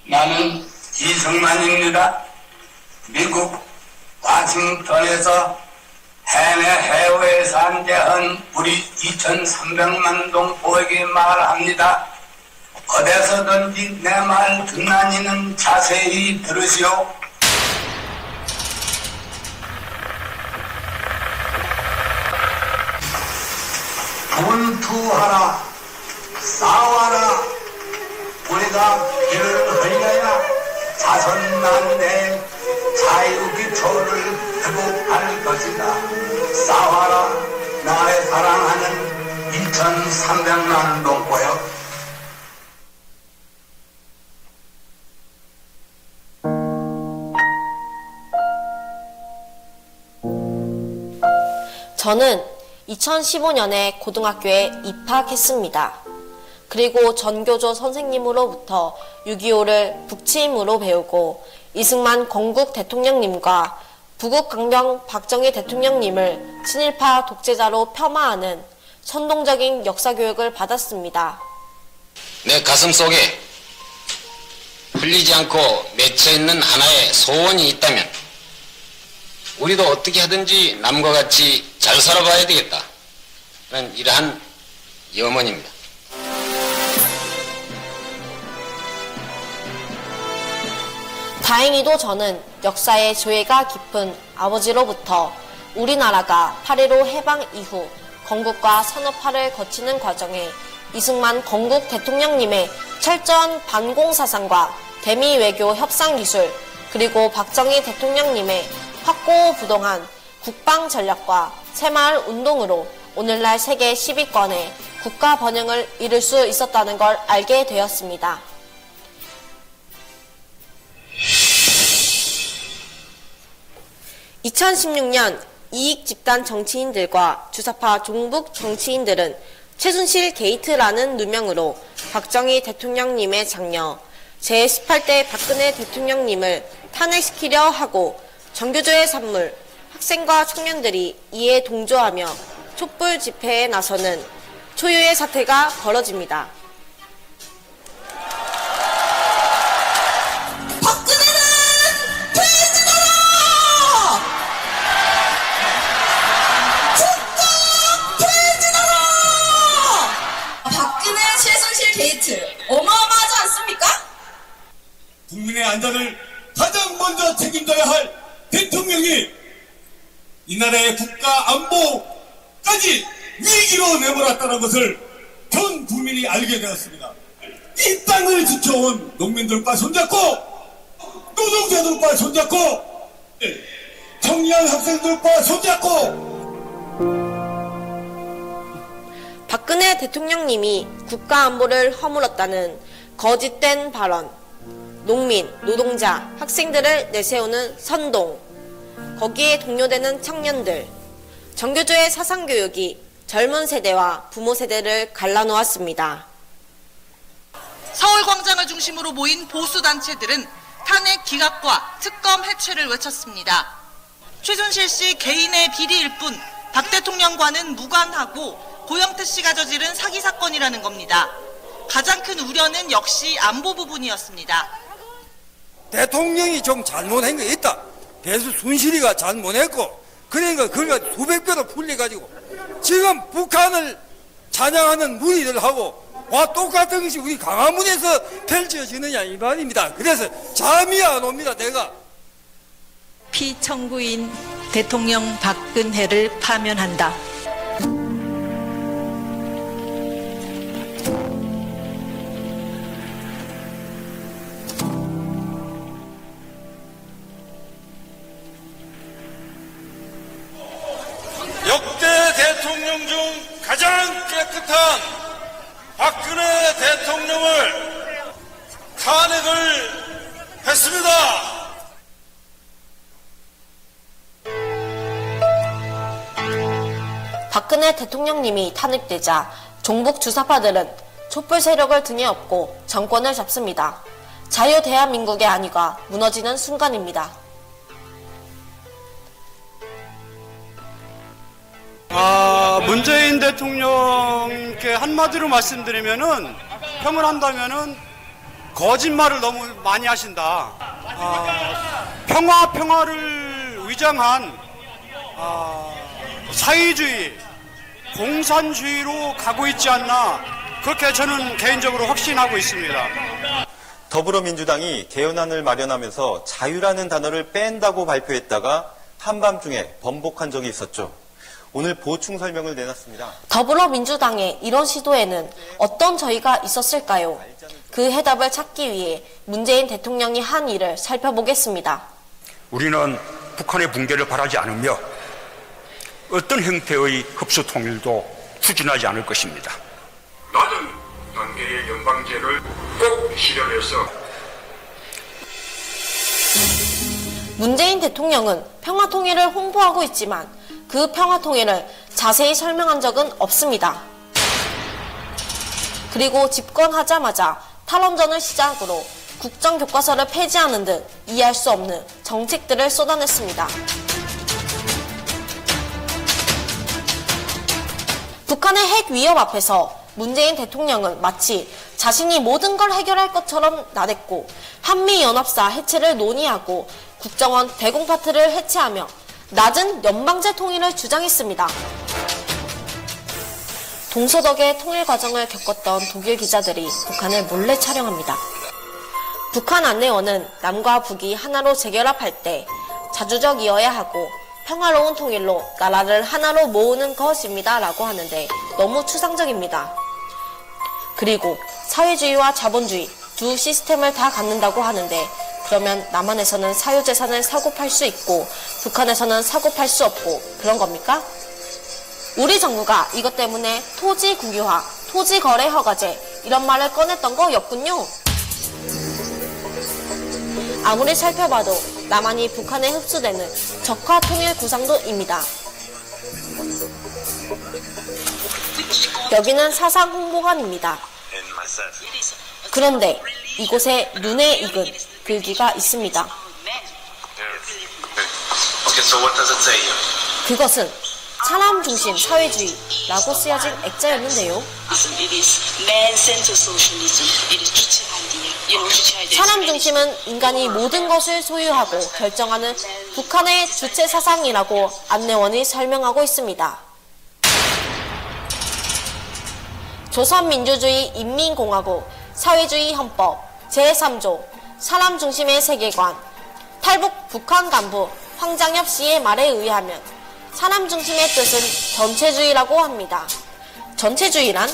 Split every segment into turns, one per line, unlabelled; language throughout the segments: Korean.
나는 이승만입니다. 미국 워싱턴에서 해내 해외에서 안재한 우리 2,300만 동포에게 말합니다. 어디서든지 내 말 듣나니는 자세히 들으시오. 분투하라, 싸워라. 우리가 길을 흘려야 자손난대 자유기초를 회복할 것이다. 싸워라, 나의 사랑하는 2,300만 동포여.
저는 2015년에 고등학교에 입학했습니다. 그리고 전교조 선생님으로부터 6.25를 북침으로 배우고 이승만 건국 대통령님과 부국강병 박정희 대통령님을 친일파 독재자로 폄하하는 선동적인 역사교육을 받았습니다.
내 가슴 속에 풀리지 않고 맺혀있는 하나의 소원이 있다면 우리도 어떻게 하든지 남과 같이 잘 살아봐야 되겠다. 는 이러한 염원입니다.
다행히도 저는 역사의 조예가 깊은 아버지로부터 우리나라가 8.15 해방 이후 건국과 산업화를 거치는 과정에 이승만 건국 대통령님의 철저한 반공사상과 대미 외교 협상 기술, 그리고 박정희 대통령님의 확고부동한 국방 전략과 새마을 운동으로 오늘날 세계 10위권의 국가 번영을 이룰 수 있었다는 걸 알게 되었습니다. (2016년) 이익집단 정치인들과 주사파 종북 정치인들은 최순실 게이트라는 누명으로 박정희 대통령님의 장녀 제18대 박근혜 대통령님을 탄핵시키려 하고 전교조의 산물, 학생과 청년들이 이에 동조하며 촛불 집회에 나서는 초유의 사태가 벌어집니다.
박근혜는 퇴진하라! 국가 퇴진하라! 박근혜 최순실 게이트 어마어마하지 않습니까?
국민의 안전을 가장 먼저 책임져야 할 대통령이 이 나라의 국가 안보까지 위기로 내몰았다는 것을 전 국민이 알게 되었습니다. 이 땅을 지켜온 농민들과 손잡고 노동자들과 손잡고 청년 학생들과 손잡고
박근혜 대통령님이 국가 안보를 허물었다는 거짓된 발언, 농민, 노동자, 학생들을 내세우는 선동, 거기에 동요되는 청년들, 전교조의 사상교육이 젊은 세대와 부모 세대를 갈라놓았습니다.
서울광장을 중심으로 모인 보수단체들은 탄핵 기각과 특검 해체를 외쳤습니다. 최순실 씨 개인의 비리일 뿐 박 대통령과는 무관하고 고영태 씨가 저지른 사기 사건이라는 겁니다. 가장 큰 우려는 역시 안보 부분이었습니다.
대통령이 좀 잘못한 거 있다. 배수 순실이가 잘못했고, 그러니까 그가 수백 배로 풀려가지고 지금 북한을 찬양하는 무리들하고 와 똑같은 것이 우리 광화문에서 펼쳐지느냐 이 말입니다. 그래서 잠이 안 옵니다. 내가
피청구인 대통령 박근혜를 파면한다.
역대 대통령 중 가장 깨끗한 박근혜 대통령을 탄핵을 했습니다.
박근혜 대통령님이 탄핵되자 종북 주사파들은 촛불 세력을 등에 업고 정권을 잡습니다. 자유 대한민국의 안위가 무너지는 순간입니다.
문재인 대통령께 한마디로 말씀드리면은 평을 한다면은 거짓말을 너무 많이 하신다. 평화를 위장한 사회주의, 공산주의로 가고 있지 않나, 그렇게 저는 개인적으로 확신하고 있습니다.
더불어민주당이 개헌안을 마련하면서 자유라는 단어를 뺀다고 발표했다가 한밤중에 번복한 적이 있었죠. 오늘 보충 설명을 내놨습니다.
더불어민주당의 이런 시도에는 어떤 저희가 있었을까요? 그 해답을 찾기 위해 문재인 대통령이 한 일을 살펴보겠습니다.
우리는 북한의 붕괴를 바라지 않으며 어떤 형태의 흡수 통일도 추진하지 않을 것입니다.
낮은 단계의 연방제를 꼭 실현해서
문재인 대통령은 평화통일을 홍보하고 있지만 그 평화통일을 자세히 설명한 적은 없습니다. 그리고 집권하자마자 탈원전을 시작으로 국정교과서를 폐지하는 등 이해할 수 없는 정책들을 쏟아냈습니다. 북한의 핵 위협 앞에서 문재인 대통령은 마치 자신이 모든 걸 해결할 것처럼 나댔고 한미연합사 해체를 논의하고 국정원 대공파트를 해체하며 낮은 연방제 통일을 주장했습니다. 동서독의 통일 과정을 겪었던 독일 기자들이 북한을 몰래 촬영합니다. 북한 안내원은 남과 북이 하나로 재결합할 때 자주적이어야 하고 평화로운 통일로 나라를 하나로 모으는 것입니다 라고 하는데 너무 추상적입니다. 그리고 사회주의와 자본주의 두 시스템을 다 갖는다고 하는데 그러면 남한에서는 사유재산을 사고 팔 수 있고 북한에서는 사고 팔 수 없고 그런 겁니까? 우리 정부가 이것 때문에 토지 국유화, 토지 거래 허가제 이런 말을 꺼냈던 거였군요. 아무리 살펴봐도 남한이 북한에 흡수되는 적화 통일 구상도입니다. 여기는 사상 홍보관입니다. 그런데 이곳에 눈에 익은 글귀가 있습니다. 그것은 사람 중심 사회주의라고 쓰여진 액자였는데요. 사람 중심은 인간이 모든 것을 소유하고 결정하는 북한의 주체 사상이라고 안내원이 설명하고 있습니다. 조선민주주의 인민공화국 사회주의 헌법 제3조 사람 중심의 세계관 탈북 북한 간부 황장엽 씨의 말에 의하면 사람 중심의 뜻은 전체주의라고 합니다. 전체주의란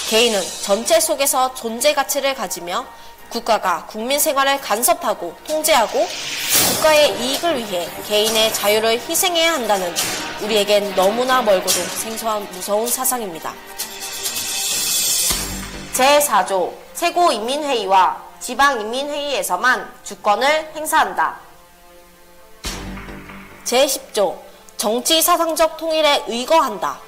개인은 전체 속에서 존재 가치를 가지며 국가가 국민 생활을 간섭하고 통제하고 국가의 이익을 위해 개인의 자유를 희생해야 한다는 우리에겐 너무나 멀고도 생소한 무서운 사상입니다. 제4조 최고인민회의와 지방인민회의에서만 주권을 행사한다. 제10조 정치사상적 통일에 의거한다.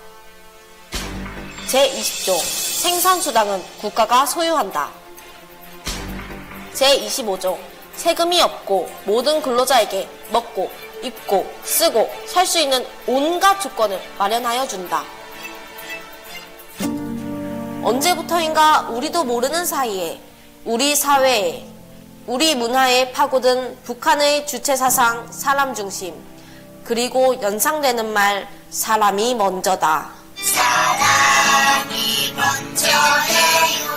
제20조 생산수당은 국가가 소유한다. 제25조 세금이 없고 모든 근로자에게 먹고 입고 쓰고 살 수 있는 온갖 조건을 마련하여 준다. 언제부터인가 우리도 모르는 사이에 우리 사회에 우리 문화에 파고든 북한의 주체사상 사람 중심 그리고 연상되는 말 사람이 먼저다.
사람이 먼저예요.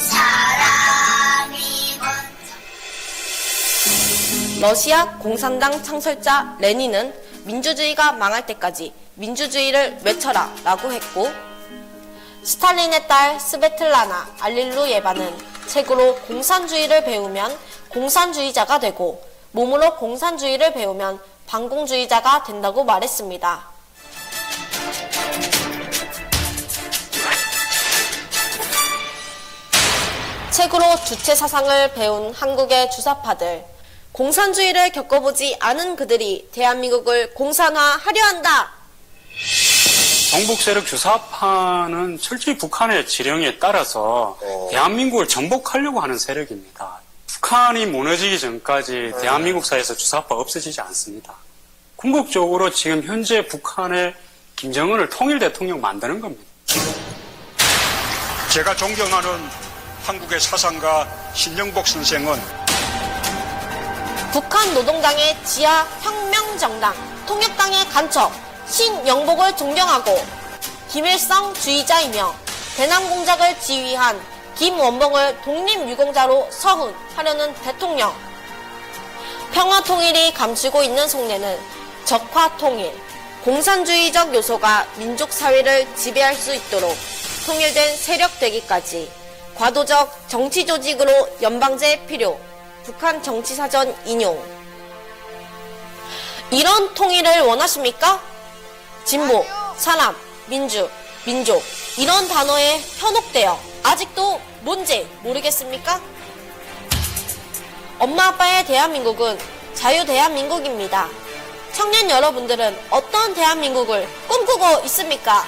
사람이 먼저.
러시아 공산당 창설자 레닌은 민주주의가 망할 때까지 민주주의를 외쳐라 라고 했고 스탈린의 딸 스베틀라나 알릴루예바는 책으로 공산주의를 배우면 공산주의자가 되고 몸으로 공산주의를 배우면 반공주의자가 된다고 말했습니다. 책으로 주체 사상을 배운 한국의 주사파들, 공산주의를 겪어보지 않은 그들이 대한민국을 공산화하려 한다.
정복 세력 주사파는 철저히 북한의 지령에 따라서 대한민국을 정복하려고 하는 세력입니다. 북한이 무너지기 전까지 대한민국 사회에서 주사파 없어지지 않습니다. 궁극적으로 지금 현재 북한의 김정은을 통일 대통령 만드는 겁니다.
제가 존경하는 한국의 사상가 신영복 선생은
북한 노동당의 지하 혁명정당 통역당의 간첩 신영복을 존경하고 김일성주의자이며 대남공작을 지휘한 김원봉을 독립유공자로 서훈하려는 대통령. 평화통일이 감추고 있는 속내는 적화통일, 공산주의적 요소가 민족사회를 지배할 수 있도록 통일된 세력 되기까지 과도적 정치조직으로 연방제 필요. 북한 정치사전 인용. 이런 통일을 원하십니까? 진보, 사람, 민주, 민족 이런 단어에 현혹되어 아직도 뭔지 모르겠습니까? 엄마 아빠의 대한민국은 자유대한민국입니다. 청년 여러분들은 어떤 대한민국을 꿈꾸고 있습니까?